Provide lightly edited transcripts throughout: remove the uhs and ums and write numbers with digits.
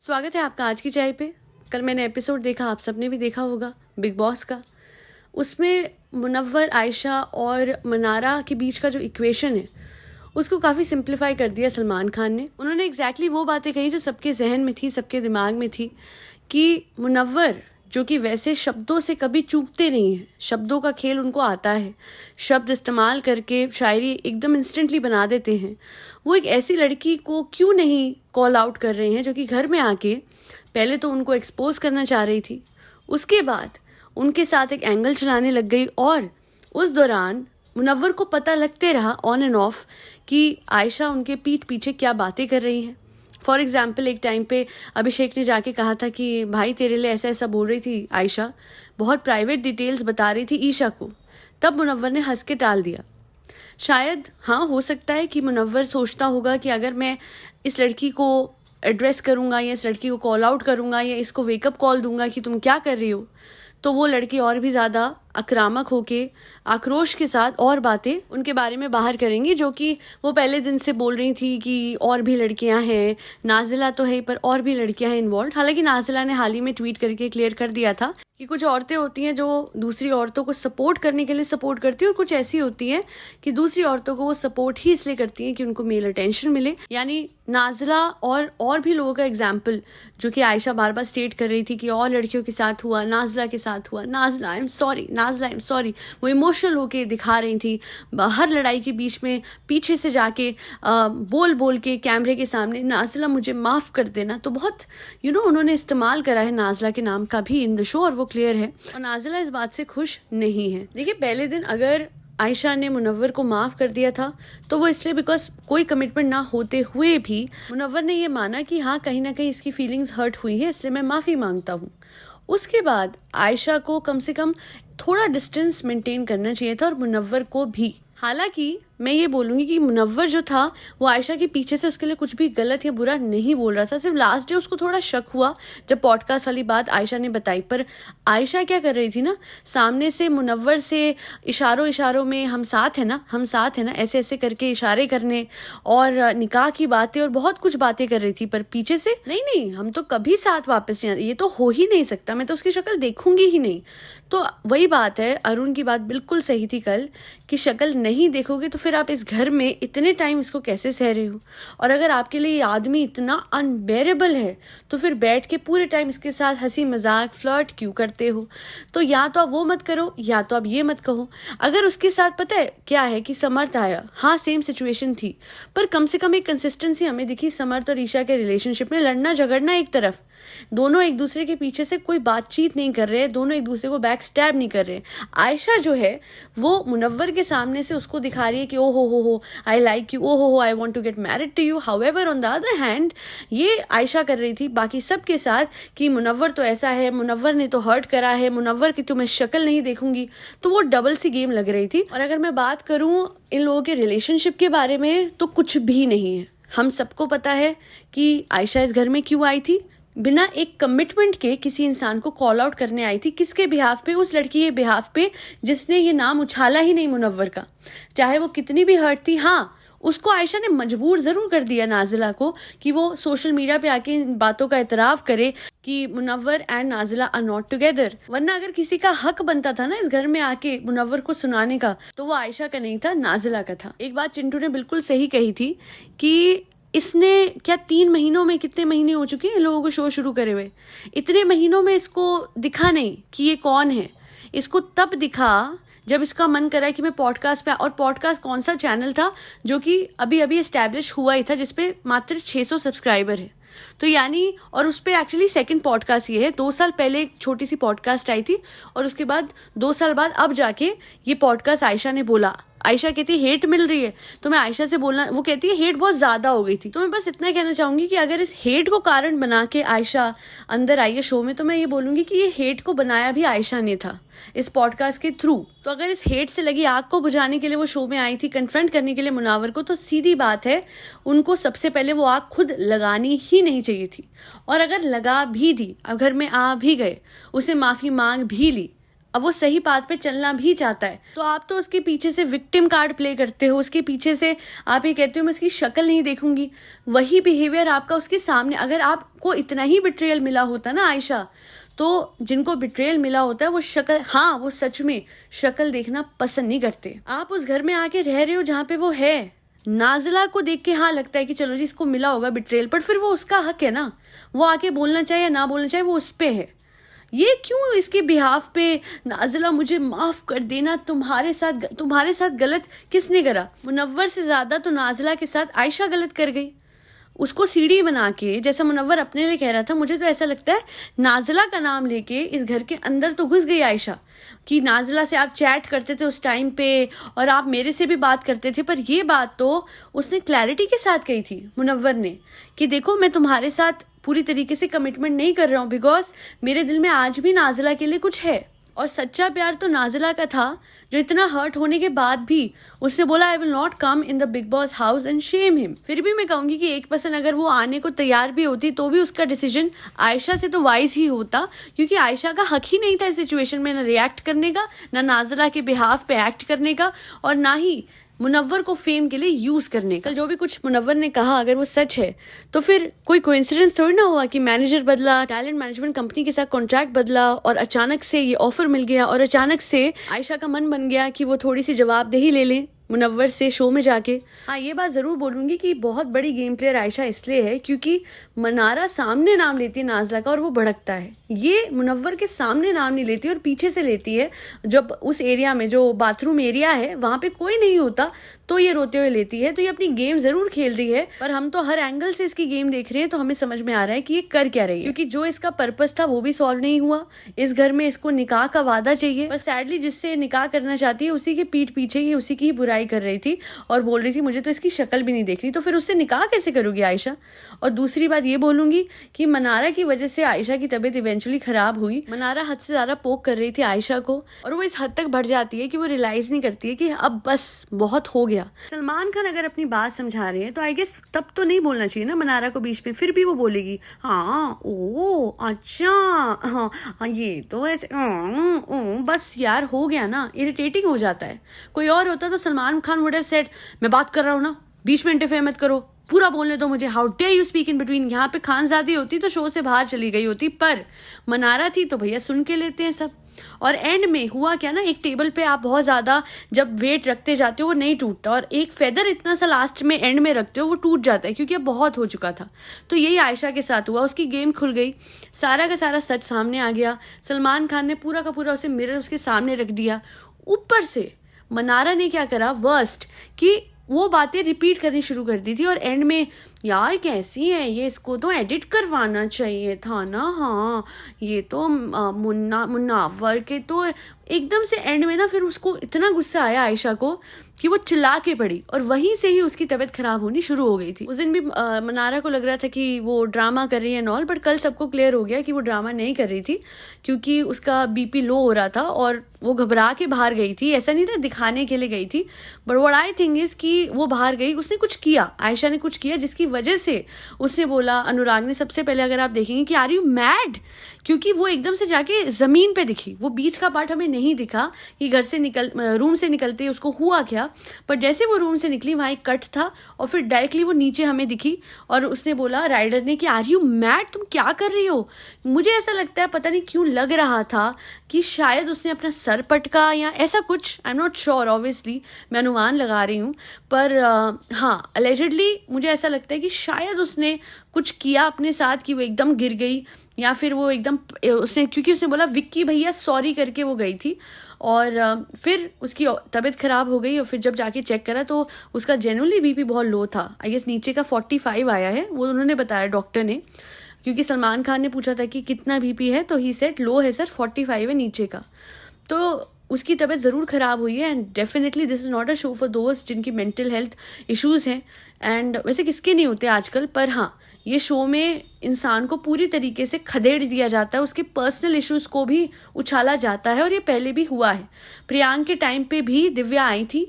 स्वागत है आपका आज की चाय पे। कल मैंने एपिसोड देखा, आप सबने भी देखा होगा बिग बॉस का। उसमें मुनव्वर, आयशा और मनारा के बीच का जो इक्वेशन है उसको काफ़ी सिंप्लीफाई कर दिया सलमान खान ने। उन्होंने एग्जैक्टली वो बातें कही जो सबके जहन में थी, सबके दिमाग में थी, कि मुनव्वर जो कि वैसे शब्दों से कभी चूकते नहीं हैं, शब्दों का खेल उनको आता है, शब्द इस्तेमाल करके शायरी एकदम इंस्टेंटली बना देते हैं, वो एक ऐसी लड़की को क्यों नहीं कॉल आउट कर रहे हैं जो कि घर में आके पहले तो उनको एक्सपोज करना चाह रही थी, उसके बाद उनके साथ एक एंगल चलाने लग गई और उस दौरान मुनव्वर को पता लगते रहा ऑन एंड ऑफ कि आयशा उनके पीठ पीछे क्या बातें कर रही है। फॉर एग्जाम्पल एक टाइम पे अभिषेक ने जाके कहा था कि भाई तेरे लिए ऐसा ऐसा बोल रही थी आयशा, बहुत प्राइवेट डिटेल्स बता रही थी ईशा को। तब मुनव्वर ने हंस के टाल दिया। शायद हाँ, हो सकता है कि मुनव्वर सोचता होगा कि अगर मैं इस लड़की को एड्रेस करूँगा या इस लड़की को कॉल आउट करूँगा या इसको वेकअप कॉल दूंगा कि तुम क्या कर रही हो, तो वो लड़की और भी ज़्यादा आक्रामक होके आक्रोश के साथ और बातें उनके बारे में बाहर करेंगी, जो कि वो पहले दिन से बोल रही थी कि और भी लड़कियां हैं, नाजिला तो है पर और भी लड़कियां हैं इन्वॉल्व। हालांकि नाजिला ने हाल ही में ट्वीट करके क्लियर कर दिया था कि कुछ औरतें होती हैं जो दूसरी औरतों को सपोर्ट करने के लिए सपोर्ट करती हैं और कुछ ऐसी होती हैं कि दूसरी औरतों को वो सपोर्ट ही इसलिए करती हैं कि उनको मेल अटेंशन मिले। यानी नाजिला और भी लोगों का एग्जाम्पल जो कि आयशा बार बार स्टेट कर रही थी कि और लड़कियों के साथ हुआ, नाजिला के साथ हुआ, Nazila I am sorry, Nazila I am sorry, वो इमोशनल होके दिखा रही थी। हर लड़ाई के बीच में पीछे से जाके बोल बोल के कैमरे के सामने नाजिला मुझे माफ़ कर देना। तो बहुत उन्होंने इस्तेमाल करा है नाजिला के नाम का भी इन द शो, और वो क्लियर है। और नाजिला इस बात से खुश नहीं है। देखिए, पहले दिन अगर आयशा ने मुनव्वर को माफ़ कर दिया था तो वो इसलिए बिकॉज कोई कमिटमेंट ना होते हुए भी मुनव्वर ने ये माना कि हाँ, कहीं ना कहीं इसकी फीलिंग्स हर्ट हुई है, इसलिए मैं माफ़ी मांगता हूँ। उसके बाद आयशा को कम से कम थोड़ा डिस्टेंस मेंटेन करना चाहिए था और मुनव्वर को भी। हालांकि मैं ये बोलूँगी कि मुनव्वर जो था वो आयशा के पीछे से उसके लिए कुछ भी गलत या बुरा नहीं बोल रहा था। सिर्फ लास्ट डे उसको थोड़ा शक हुआ जब पॉडकास्ट वाली बात आयशा ने बताई। पर आयशा क्या कर रही थी ना, सामने से मुनव्वर से इशारों में हम साथ है ना ऐसे ऐसे करके इशारे करने और निकाह की बातें और बहुत कुछ बातें कर रही थी। पर पीछे से नहीं, हम तो कभी साथ वापस नहीं आते, ये तो हो ही नहीं सकता, मैं तो उसकी शक्ल देखूंगी ही नहीं। तो वही बात है, अरुण की बात बिल्कुल सही थी कल कि शक्ल नहीं देखोगे तो फिर आप इस घर में इतने टाइम इसको कैसे सह रहे हो। और अगर आपके लिए ये आदमी इतना अनबेरेबल है तो फिर बैठ के पूरे टाइम इसके साथ हंसी मजाक फ्लर्ट क्यों करते हो। तो या तो आप वो मत करो या तो आप ये मत कहो। अगर उसके साथ पता है क्या है कि समर्थ आया, हाँ सेम सिचुएशन थी, पर कम से कम एक कंसिस्टेंसी हमें दिखी समर्थ और ईशा के रिलेशनशिप में। लड़ना झगड़ना एक तरफ, दोनों एक दूसरे के पीछे से कोई बातचीत नहीं कर रहे, दोनों एक दूसरे को बैक स्टैब नहीं कर रहे। आयशा जो है वो मुनव्वर के सामने से उसको दिखा रही है कि ओ ho I like you, oh ho I want to get married to you. However on the other hand ये आयशा कर रही थी बाकी सबके साथ कि मुनव्वर तो ऐसा है, मुनव्वर ने तो हर्ट करा है, मुनव्वर की तो मैं शक्ल नहीं देखूंगी। तो वो डबल सी गेम लग रही थी। और अगर मैं बात करूं इन लोगों के रिलेशनशिप के बारे में तो कुछ भी नहीं है। हम सबको पता है कि आयशा इस घर में क्यों आई थी, बिना एक कमिटमेंट के किसी इंसान को कॉल आउट करने आई थी। किसके बिहाफ पे? उस लड़की के बिहाफ पे जिसने ये नाम उछाला ही नहीं मुनव्वर का, चाहे वो कितनी भी हर्ट थी। हाँ, उसको आयशा ने मजबूर जरूर कर दिया नाजिला को कि वो सोशल मीडिया पे आके इन बातों का इतराफ करे कि Munawar and Nazila are not together. वरना अगर किसी का हक बनता था ना इस घर में आके मुनव्वर को सुनाने का, तो वो आयशा का नहीं था, नाजिला का था। एक बात चिंटू ने बिल्कुल सही कही थी कि इसने क्या 3 महीनों में, कितने महीने हो चुके हैं लोगों को शो शुरू करे हुए, इतने महीनों में इसको दिखा नहीं कि ये कौन है। इसको तब दिखा जब इसका मन करा कि मैं पॉडकास्ट पे, और पॉडकास्ट कौन सा चैनल था जो कि अभी अभी एस्टैब्लिश हुआ ही था, जिसपे मात्र 600 सब्सक्राइबर है। तो यानी, और उस पर एक्चुअली सेकंड पॉडकास्ट ये है। 2 साल पहले एक छोटी सी पॉडकास्ट आई थी और उसके बाद 2 साल बाद अब जाके ये पॉडकास्ट आयशा ने बोला। आयशा कहती है हेट मिल रही है, तो मैं आयशा से बोलना, वो कहती है हेट बहुत ज्यादा हो गई थी। तो मैं बस इतना कहना चाहूंगी कि अगर इस हेट को कारण बना के आयशा अंदर आई है शो में, तो मैं ये बोलूंगी कि ये हेट को बनाया भी आयशा ने था इस पॉडकास्ट के थ्रू। तो अगर इस हेट से लगी आग को बुझाने के लिए वो शो में आई थी, कन्फ्रंट करने के लिए मुनव्वर को, तो सीधी बात है उनको सबसे पहले वो आग खुद लगानी ही नहीं चाहिए थी। और अगर लगा भी दी, अब घर में आ भी गए, उसे माफी मांग भी ली, अब वो सही पाथ पे चलना भी चाहता है, तो आप तो उसके पीछे से विक्टिम कार्ड प्ले करते हो, उसके पीछे से आप ये कहते हो मैं उसकी शक्ल नहीं देखूंगी। वही बिहेवियर आपका उसके सामने, अगर आपको इतना ही बिट्रेयल मिला होता ना आयशा, तो जिनको बिट्रेयल मिला होता है वो शक्ल, हाँ वो सच में शक्ल देखना पसंद नहीं करते। आप उस घर में आके रह रहे हो जहाँ पे वो है, नाजिला को देख के हाँ लगता है कि चलो जी इसको मिला होगा बिट्रेयल, पर फिर वो उसका हक है ना, वो आके बोलना चाहे या ना बोलना चाहे वो उस पे है। ये क्यों इसके बिहाफ पे नाजिला मुझे माफ कर देना, तुम्हारे साथ गलत किसने करा? मुनव्वर से ज्यादा तो नाजिला के साथ आयशा गलत कर गई। उसको सीढ़ी बना के, जैसा मुनव्वर अपने लिए कह रहा था, मुझे तो ऐसा लगता है नाजिला का नाम लेके इस घर के अंदर तो घुस गई आयशा, कि नाजिला से आप चैट करते थे उस टाइम पे और आप मेरे से भी बात करते थे, पर ये बात तो उसने क्लैरिटी के साथ कही थी मुनव्वर ने, कि देखो मैं तुम्हारे साथ पूरी तरीके से कमिटमेंट नहीं कर रहा हूँ, बिकॉज मेरे दिल में आज भी नाजिला के लिए कुछ है। और सच्चा प्यार तो नाजिला का था, जो इतना हर्ट होने के बाद भी उसने बोला I will not come in the big boss house and Shem him. फिर भी मैं कहूंगी कि 1% अगर वो आने को तैयार भी होती तो भी उसका डिसीजन आयशा से तो वाइज ही होता, क्योंकि आयशा का हक ही नहीं था इस सिचुएशन में ना रिएक्ट करने का, ना नाजिला के बिहाफ पे एक्ट करने का, और ना ही मुनव्वर को फेम के लिए यूज करने का। जो भी कुछ मुनव्वर ने कहा अगर वो सच है तो फिर कोई कोइंसिडेंस थोड़ी ना हुआ कि मैनेजर बदला, टैलेंट मैनेजमेंट कंपनी के साथ कॉन्ट्रैक्ट बदला और अचानक से ये ऑफर मिल गया और अचानक से आयशा का मन बन गया कि वो थोड़ी सी जवाबदेही ले ले मुनव्वर से शो में जाके। हाँ ये बात जरूर बोलूंगी कि बहुत बड़ी गेम प्लेयर आयशा इसलिए है क्योंकि मनारा सामने नाम लेती है नाजिला का और वो भड़कता है, ये मुनव्वर के सामने नाम नहीं लेती और पीछे से लेती है। जब उस एरिया में जो बाथरूम एरिया है वहां पे कोई नहीं होता तो ये रोते हुए लेती है। तो ये अपनी गेम जरूर खेल रही है, पर हम तो हर एंगल से इसकी गेम देख रहे हैं तो हमें समझ में आ रहा है कि ये कर क्या रही है, क्योंकि जो इसका पर्पस था वो भी सॉल्व नहीं हुआ। इस घर में इसको निकाह का वादा चाहिए, पर सैडली जिससे निकाह करना चाहती है उसी के पीठ पीछे ही उसी की ही बुराई कर रही थी और बोल रही थी मुझे तो इसकी शक्ल भी नहीं देख रही, तो फिर उससे निकाह कैसे करोगी आयशा? और दूसरी बात ये बोलूंगी कि मनारा की वजह से आयशा की तबीयत इवेंचुअली खराब हुई। मनारा हद से ज्यादा पोक कर रही थी आयशा को और वो इस हद तक बढ़ जाती है कि वो रियलाइज नहीं करती है कि अब बस बहुत हो गया। सलमान खान अगर अपनी बात समझा रहे हैं तो आई गेस तब तो नहीं बोलना चाहिए ना मनारा को बीच में, फिर भी वो बोलेगी हाँ ओ अच्छा हाँ ये तो ऐसे बस यार हो गया ना, इरिटेटिंग हो जाता है। कोई और होता तो Salman Khan would have said मैं बात कर रहा हूँ ना, बीच में इंटरफेयर मत करो, पूरा बोलने दो मुझे, how dare you speak in between. यहाँ पे खानजादी होती तो शो से बाहर चली गई होती, पर मनारा थी तो भैया सुन के लेते हैं सब। और एंड में हुआ क्या ना, एक टेबल पे आप बहुत ज्यादा जब वेट रखते जाते हो वो नहीं टूटता, और एक फेदर इतना सा लास्ट में एंड में रखते हो वो टूट जाता है क्योंकि अब बहुत हो चुका था। तो यही आयशा के साथ हुआ, उसकी गेम खुल गई, सारा का सारा सच सामने आ गया। सलमान खान ने पूरा का पूरा उसे मिरर उसके सामने रख दिया। ऊपर से मनारा ने क्या करा वर्स्ट, कि वो बातें रिपीट करनी शुरू कर दी थी और एंड में यार कैसी है ये, इसको तो एडिट करवाना चाहिए था ना, हाँ ये तो मुन्नावर के तो एकदम से एंड में ना, फिर उसको इतना गुस्सा आया आयशा को कि वो चिल्ला के पड़ी और वहीं से ही उसकी तबीयत खराब होनी शुरू हो गई थी। उस दिन भी मनारा को लग रहा था कि वो ड्रामा कर रही है नॉल, बट कल सबको क्लियर हो गया कि वो ड्रामा नहीं कर रही थी क्योंकि उसका बीपी लो हो रहा था और वो घबरा के बाहर गई थी, ऐसा नहीं था दिखाने के लिए गई थी। But what I think is कि वो बाहर गई, उसने कुछ किया, आयशा ने कुछ किया जिसकी वजह से उसने बोला, अनुराग ने सबसे पहले अगर आप देखेंगे कि आर यू मैड, क्योंकि वो एकदम से जाके जमीन पे दिखी, वो बीच का पार्ट हमें नहीं दिखा कि घर से रूम से निकलते उसको हुआ क्या, पर जैसे वो रूम से निकली वहां एक कट था और फिर डायरेक्टली वो नीचे हमें दिखी और उसने बोला राइडर ने कि आर यू मैड, तुम क्या कर रही हो। मुझे ऐसा लगता है, पता नहीं क्यों लग रहा था कि शायद उसने अपना सर पटका या ऐसा कुछ, आई एम नॉट श्योर, ऑब्वियसली मैं अनुमान लगा रही हूँ, पर हाँ अलेजिडली मुझे ऐसा लगता है कि शायद उसने कुछ किया अपने साथ कि वो एकदम गिर गई या फिर वो एकदम उसने, क्योंकि उसने बोला विक्की भैया सॉरी करके वो गई थी और फिर उसकी तबीयत खराब हो गई और फिर जब जाके चेक करा तो उसका जेन्युइनली बीपी बहुत लो था, आई गेस नीचे का 45 आया है, वो उन्होंने बताया डॉक्टर ने, क्योंकि सलमान खान ने पूछा था कि कितना बीपी है तो ही सेड लो है सर 45 है नीचे का। तो उसकी तबीयत ज़रूर ख़राब हुई है and definitely this is not a show for दोस्त जिनकी मेंटल हेल्थ इश्यूज़ हैं, एंड वैसे किसके नहीं होते आजकल, पर हाँ ये शो में इंसान को पूरी तरीके से खदेड़ दिया जाता है, उसके पर्सनल इश्यूज़ को भी उछाला जाता है और ये पहले भी हुआ है। प्रियांक के टाइम पे भी दिव्या आई थी,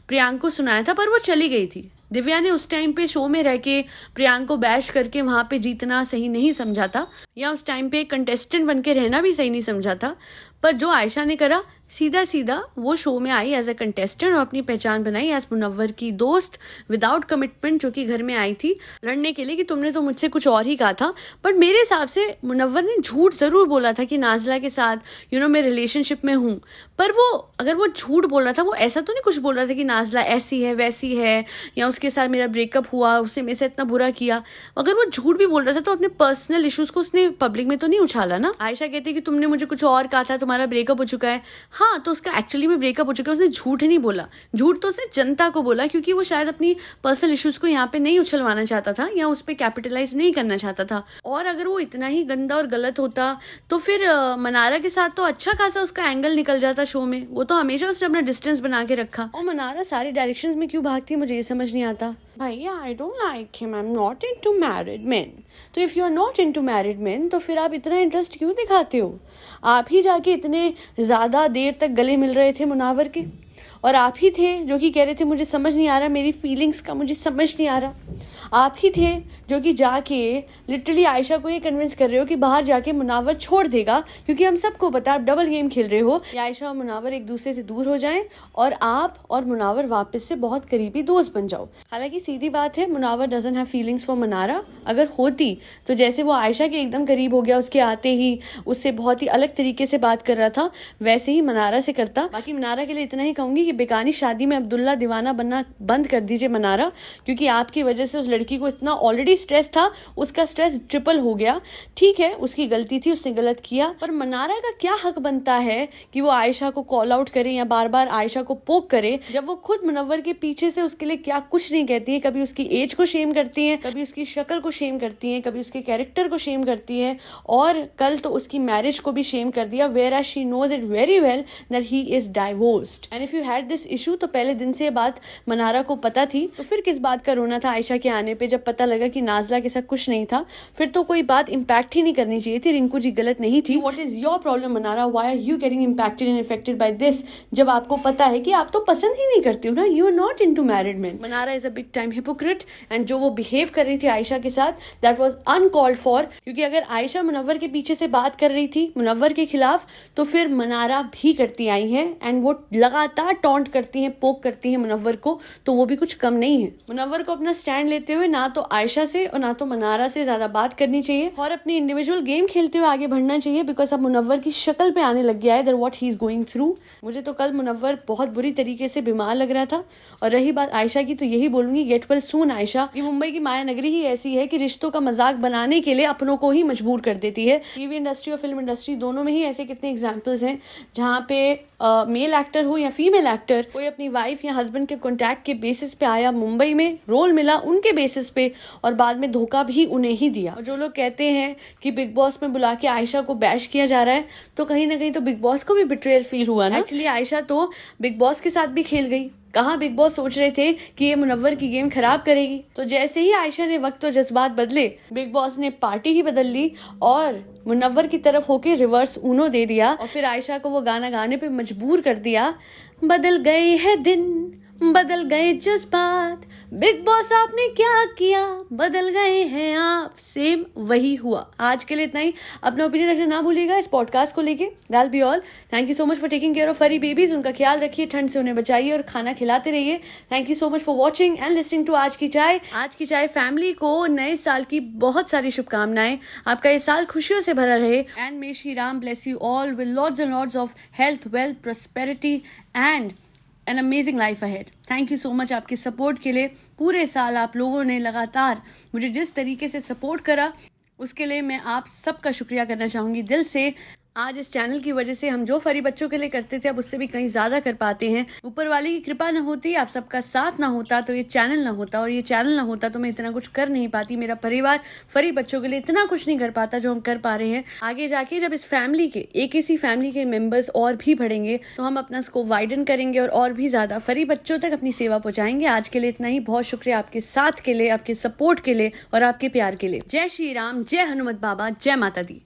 प्रियांक को सुनाया था पर वो चली गई थी, दिव्या ने उस टाइम पे शो में रह के प्रियांक को बैश करके वहां पे जीतना सही नहीं समझा था, या उस टाइम पे कंटेस्टेंट बन के रहना भी सही नहीं समझा था। पर जो आयशा ने करा, सीधा सीधा वो शो में आई एज अ कंटेस्टेंट और अपनी पहचान बनाई एज मुनव्वर की दोस्त विदाउट कमिटमेंट, जो कि घर में आई थी लड़ने के लिए कि तुमने तो मुझसे कुछ और ही कहा था। बट मेरे हिसाब से मुनव्वर ने झूठ जरूर बोला था कि नाज़िला के साथ मैं रिलेशनशिप में हूँ, पर वो अगर वो झूठ बोल रहा था, वो ऐसा तो नहीं कुछ बोल रहा था कि नाज़िला ऐसी है वैसी है, या उसके साथ मेरा ब्रेकअप हुआ, उससे मेरे से इतना बुरा किया। अगर वो झूठ भी बोल रहा था तो अपने पर्सनल इश्यूज को उसने पब्लिक में तो नहीं उछाला ना। आयशा कहती है कि तुमने मुझे कुछ और कहा था, तुम्हारा ब्रेकअप हो चुका है। हाँ, तो उसका एक्चुअली में ब्रेकअप हो चुका है, उसने झूठ नहीं बोला। झूठ तो उसने जनता को बोला, क्योंकि वो शायद अपनी पर्सनल इश्यूज को यहाँ पे नहीं उछलवाना चाहता था या उस पर कैपिटलाइज नहीं करना चाहता था। और अगर वो इतना ही गंदा और गलत होता तो फिर मनारा के साथ तो अच्छा खासा उसका एंगल निकल जाता शो में। वो तो हमेशा उसने अपना डिस्टेंस बना के रखा। और मनारा सारी डायरेक्शंस में क्यों भागती है, मुझे ये समझ नहीं आता। भैया, I don't like him, I am not into married men. तो if you are not into married men, तो फिर आप इतना इंटरेस्ट क्यों दिखाते हो? आप ही जाके इतने ज़्यादा देर तक गले मिल रहे थे मुनावर के, और आप ही थे जो कि कह रहे थे मुझे समझ नहीं आ रहा, मेरी फीलिंग्स का मुझे समझ नहीं आ रहा। आप ही थे जो कि जाके लिटरली आयशा को ये कन्विंस कर रहे हो कि बाहर जाके मुनावर छोड़ देगा, क्योंकि हम सबको पता है आप डबल गेम खेल रहे हो। आयशा और मुनावर एक दूसरे से दूर हो जाएं और आप और मुनावर वापस से बहुत करीबी दोस्त बन जाओ। हालांकि सीधी बात है, Munawar doesn't have feelings for Mannara. अगर होती तो जैसे वो आयशा के एकदम करीब हो गया उसके आते ही, उससे बहुत ही अलग तरीके से बात कर रहा था, वैसे ही मनारा से करता। बाकी मनारा के लिए इतना ही कहूंगी कि बेगानी शादी में अब्दुल्ला दीवाना बनना बंद कर दीजिए मनारा, क्योंकि आपकी वजह से उस लड़की को इतना ऑलरेडी स्ट्रेस था, उसका स्ट्रेस ट्रिपल हो गया। ठीक है, उसकी गलती थी, उसने गलत किया, पर मनारा का क्या हक बनता है कि वो आयशा को कॉल आउट करे या बार बार आयशा को पोक करे, जब वो खुद मुनव्वर के पीछे से उसके लिए क्या कुछ नहीं कहती है। कभी उसकी एज को शेम करती है, कभी उसकी शक्ल को शेम करती है, कभी उसके कैरेक्टर को शेम करती है, और कल तो उसकी मैरिज को भी शेम कर दिया, whereas she knows it very well that he is divorced. And if you had this issue, तो पहले दिन से ये बात मनारा को पता थी, तो फिर किस बात का रोना था आयशा के आने पे, जब पता लगा कि नाज़िला के साथ कुछ नहीं था। फिर तो कोई बात इम्पैक्ट ही नहीं करनी चाहिए थी, रिंकू जी गलत नहीं थी। What is your problem Mannara, why are you getting impacted and affected by this, जब आपको पता है कि आप तो पसंद ही नहीं करती हो ना, you are not into married men. Mannara is a big time hypocrite, and जो वो बिहेव कर रही थी आयशा के साथ, दैट वाज अनकॉल्ड फॉर। क्योंकि अगर आयशा मुनव्वर के पीछे से बात कर रही थी मुनव्वर के खिलाफ, तो फिर मनारा भी करती आई है, एंड वो लगातार टॉन्ट करती है, पोक करती है मुनव्वर को, तो वो भी कुछ कम नहीं है। मुनव्वर को अपना स्टैंड लेते हुए ना तो आयशा से और ना तो मनारा से ज्यादा बात करनी चाहिए, और अपनी इंडिविजुअल गेम खेलते हुए आगे बढ़ना चाहिए, बिकॉज अब मुनव्वर की शक्ल पे आने लग गया है that what he is going through. मुझे तो कल मुनव्वर बहुत बुरी तरीके से बीमार लग रहा था। और रही बात आयशा की, तो यही बोलूंगी, गेट वेल सून आयशा। ये मुंबई की माया नगरी ही ऐसी है कि रिश्तों का मजाक बनाने के लिए अपनों को ही मजबूर कर देती है। टीवी इंडस्ट्री और फिल्म इंडस्ट्री दोनों में ही ऐसे कितने एग्जाम्पल्स हैं जहाँ पे मेल एक्टर हो या फीमेल एक्टर, कोई अपनी वाइफ या हस्बैंड के कॉन्टैक्ट के बेसिस पे आया मुंबई में, रोल मिला उनके बेसिस पे, और बाद में धोखा भी उन्हें ही दिया। और जो लोग कहते हैं कि बिग बॉस में बुला के आयशा को बैश किया जा रहा है, तो कहीं ना कहीं तो बिग बॉस को भी बिट्रेयल फील हुआ ना। एक्चुअली आयशा तो बिग बॉस के साथ भी खेल गई। कहाँ बिग बॉस सोच रहे थे कि ये मुनव्वर की गेम खराब करेगी, तो जैसे ही आयशा ने वक्त और जज्बात बदले, बिग बॉस ने पार्टी ही बदल ली और मुनव्वर की तरफ होके रिवर्स ऊनो दे दिया, और फिर आयशा को वो गाना गाने पे मजबूर कर दिया। बदल गए हैं दिन, बदल गए जज्बात, बिग बॉस आपने क्या किया, बदल गए हैं आप, सेम वही हुआ। आज के लिए इतना ही। अपना ओपिनियन रखना ना भूलिएगा इस पॉडकास्ट को लेके। That be all. Thank you so much for taking care of फरी बेबीज। उनका ख्याल रखिए, ठंड से उन्हें बचाइए और खाना खिलाते रहिए। Thank you so much for watching and listening to आज की चाय। आज की चाय फैमिली को नए साल की बहुत सारी शुभकामनाएं। आपका ये साल खुशियों से भरा रहे, and may Shri Ram bless you all with lords and lords of health, wealth, prosperity and an amazing life ahead. Thank you so much आपके सपोर्ट के लिए। पूरे साल आप लोगों ने लगातार मुझे जिस तरीके से सपोर्ट करा, उसके लिए मैं आप सबका शुक्रिया करना चाहूँगी दिल से। आज इस चैनल की वजह से हम जो फरी बच्चों के लिए करते थे, अब उससे भी कहीं ज़्यादा कर पाते हैं। ऊपर वाले की कृपा न होती, आप सबका साथ ना होता, तो ये चैनल ना होता, और ये चैनल ना होता तो मैं इतना कुछ कर नहीं पाती। मेरा परिवार फरी बच्चों के लिए इतना कुछ नहीं कर पाता जो हम कर पा रहे हैं। आगे जाके जब इस फैमिली के, एक इसी फैमिली के मेंबर्स और भी बढ़ेंगे, तो हम अपना स्कोप वाइडन करेंगे और भी ज़्यादा फरी बच्चों तक अपनी सेवा पहुँचाएंगे। आज के लिए इतना ही। बहुत शुक्रिया आपके साथ के लिए, आपके सपोर्ट के लिए और आपके प्यार के लिए। जय श्री राम, जय हनुमत बाबा, जय माता दी।